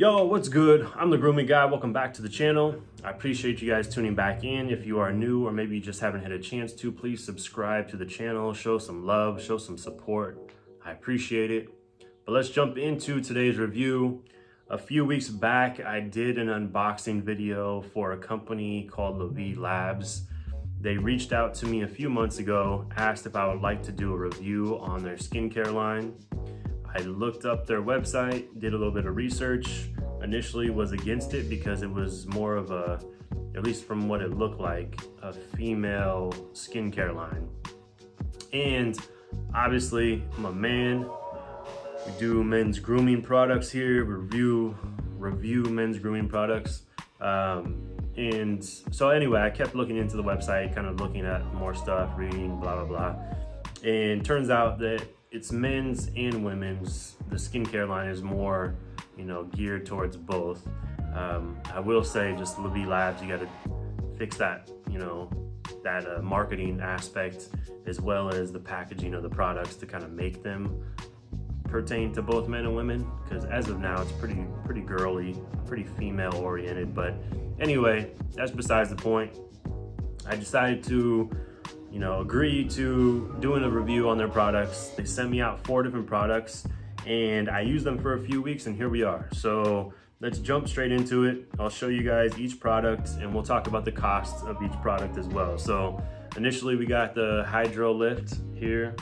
Yo, what's good? I'm the Grooming guy. Welcome back to the channel. I appreciate you guys tuning back in. If you are new or maybe you just haven't had a chance to, please subscribe to the channel, show some love, show some support. I appreciate it. But let's jump into today's review. A few weeks back, I did an unboxing video for a company called Lavie Labs. They reached out to me a few months ago, asked if I would like to do a review on their skincare line. I looked up their website, did a little bit of research. Initially was against it because it was more of a, at least from what it looked like, a female skincare line. And obviously I'm a man. We do men's grooming products here, review men's grooming products. And so anyway, I kept looking into the website, kind of looking at more stuff, reading, blah, blah, blah. And turns out that it's men's and women's. The skincare line is more, geared towards both. I will say just Lavie Labs, you got to fix that, that marketing aspect as well as the packaging of the products to kind of make them pertain to both men and women. Because as of now, it's pretty girly, pretty female oriented. But anyway, that's besides the point. I decided to agree to doing a review on their products. They sent me out 4 different products and I used them for a few weeks and here we are. So let's jump straight into it. I'll show you guys each product and we'll talk about the costs of each product as well. So initially we got the Hydro Lift here.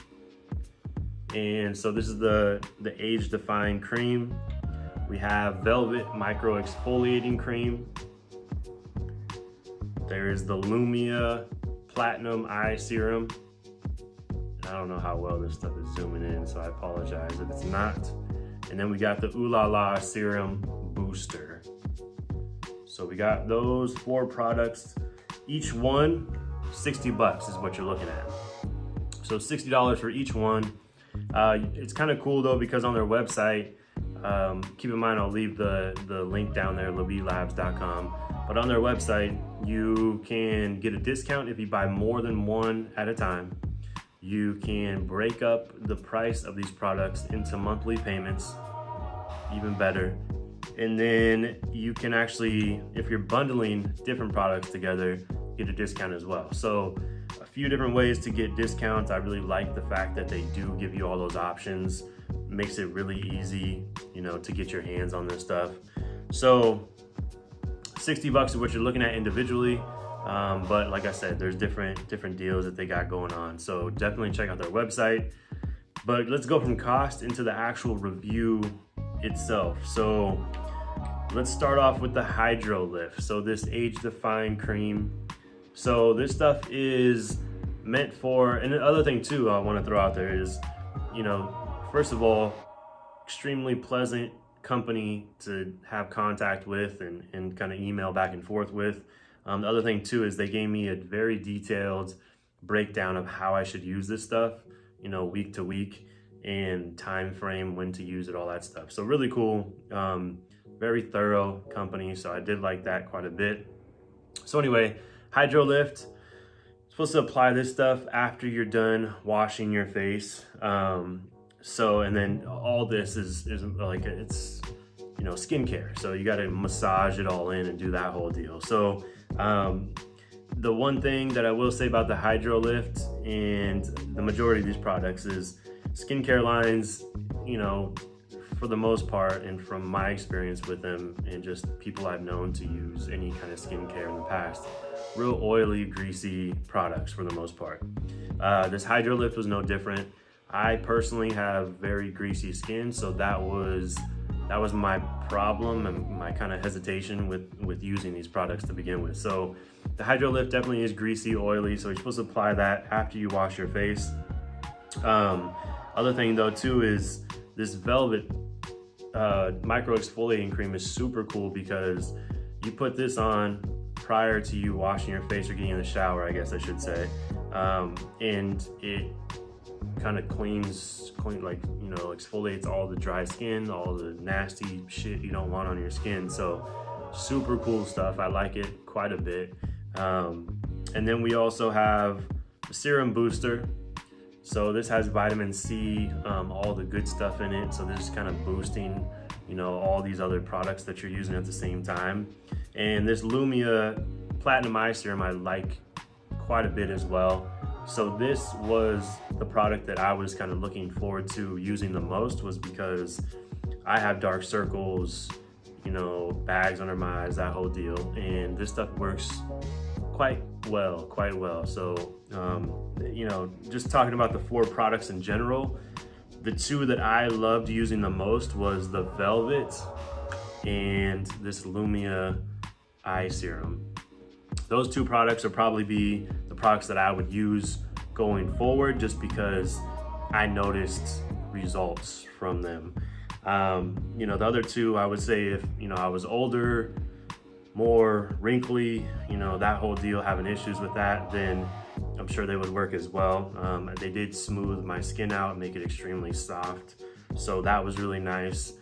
And so this is the age defying cream. We have Velvet Micro Exfoliating Cream. There's the Lumia Platinum Eye Serum. I don't know how well this stuff is zooming in, so I apologize if it's not. And then we got the Ooh La La Serum Booster. So we got those 4 products. Each one, 60 bucks is what you're looking at. So $60 for each one. It's kind of cool though, because on their website, keep in mind I'll leave the link down there, lavielabs.com. But on their website, you can get a discount if you buy more than 1 at a time. You can break up the price of these products into monthly payments, even better. And then you can actually, if you're bundling different products together, get a discount as well. So a few different ways to get discounts. I really like the fact that they do give you all those options. Makes it really easy, to get your hands on this stuff. So 60 bucks is what you're looking at individually. But like I said, there's different deals that they got going on. So definitely check out their website. But let's go from cost into the actual review itself. So let's start off with the Hydro Lift. So this age defying cream. So this stuff is meant for, and the other thing too I want to throw out there is, first of all, extremely pleasant company to have contact with and kind of email back and forth with. The other thing too is they gave me a very detailed breakdown of how I should use this stuff, week to week, and time frame, when to use it, all that stuff. So really cool, very thorough company. So I did like that quite a bit. So anyway, Hydro Lift, supposed to apply this stuff after you're done washing your face. And then all this is like, it's, skincare. So you got to massage it all in and do that whole deal. So the one thing that I will say about the Hydro Lift and the majority of these products is skincare lines, for the most part, and from my experience with them and just people I've known to use any kind of skincare in the past, real oily, greasy products for the most part. This Hydro Lift was no different. I personally have very greasy skin, so that was my problem and my kind of hesitation with using these products to begin with. So the Hydro Lift definitely is greasy, oily, so you're supposed to apply that after you wash your face. Other thing though too is this Velvet Micro Exfoliating Cream is super cool because you put this on prior to you washing your face or getting in the shower, I guess I should say, and it kind of exfoliates all the dry skin, all the nasty shit you don't want on your skin. So super cool stuff. I like it quite a bit. And then we also have the Serum Booster. So this has vitamin C, all the good stuff in it. So this is kind of boosting you know, all these other products that you're using at the same time. And this Lumia Platinum Eye Serum I like quite a bit as well. So this was the product that I was kind of looking forward to using the most, was because I have dark circles, you know, bags under my eyes, that whole deal. And this stuff works quite well. So, you know, just talking about the 4 products in general, the 2 that I loved using the most was the Velvet and this Lumia Eye Serum. Those 2 products will probably be the products that I would use going forward, just because I noticed results from them. You know, the other 2, I would say, if, you know, I was older, more wrinkly, you know, that whole deal, having issues with that, then I'm sure they would work as well. They did smooth my skin out and make it extremely soft. So that was really nice.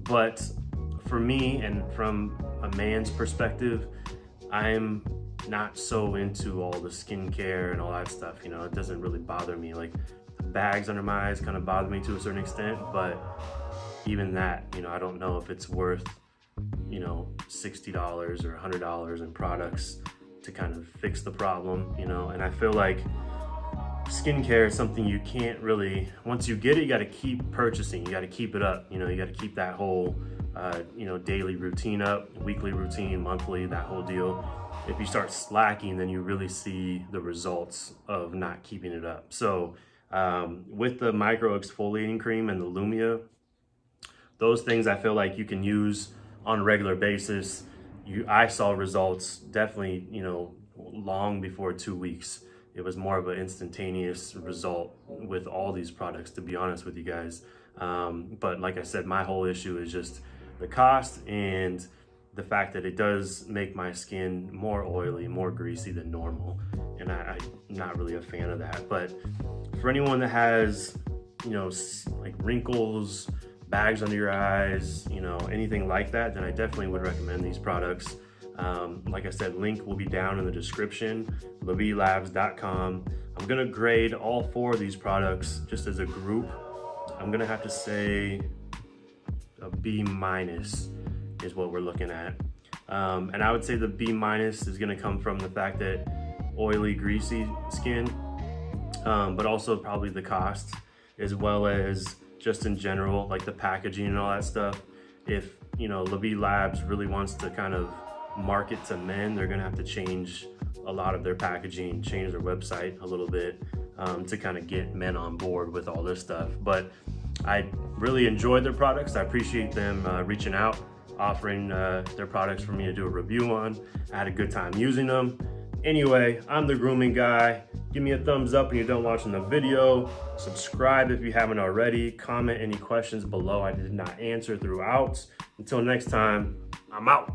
But for me, and from a man's perspective, I'm not so into all the skincare and all that stuff. You know, it doesn't really bother me. Like, the bags under my eyes kind of bother me to a certain extent, but even that, you know, I don't know if it's worth, you know, $60 or $100 in products to kind of fix the problem, you know. And I feel like skincare is something you can't really, once you get it, you got to keep purchasing, you got to keep it up, you know, you got to keep that whole you know, daily routine up, weekly routine, monthly, that whole deal. If you start slacking, then you really see the results of not keeping it up. So with the micro exfoliating cream and the Lumia, those things I feel like you can use on a regular basis. I saw results definitely, you know, long before 2 weeks. It was more of an instantaneous result with all these products, to be honest with you guys. But like I said, my whole issue is just the cost and the fact that it does make my skin more oily, more greasy than normal. And I'm not really a fan of that. But for anyone that has, you know, like wrinkles, bags under your eyes, you know, anything like that, then I definitely would recommend these products. Like I said, link will be down in the description, lavielabs.com. I'm gonna grade all 4 of these products just as a group. I'm gonna have to say a B- is what we're looking at. And I would say the B- is gonna come from the fact that oily, greasy skin, but also probably the cost, as well as just in general, like the packaging and all that stuff. If, you know, Lavie Labs really wants to kind of market to men, they're gonna have to change a lot of their packaging, change their website a little bit to kind of get men on board with all this stuff. But I really enjoyed their products. I appreciate them reaching out, offering their products for me to do a review on. I had a good time using them. Anyway, I'm the grooming guy. Give me a thumbs up when you're done watching the video. Subscribe if you haven't already. Comment any questions below I did not answer throughout. Until next time, I'm out.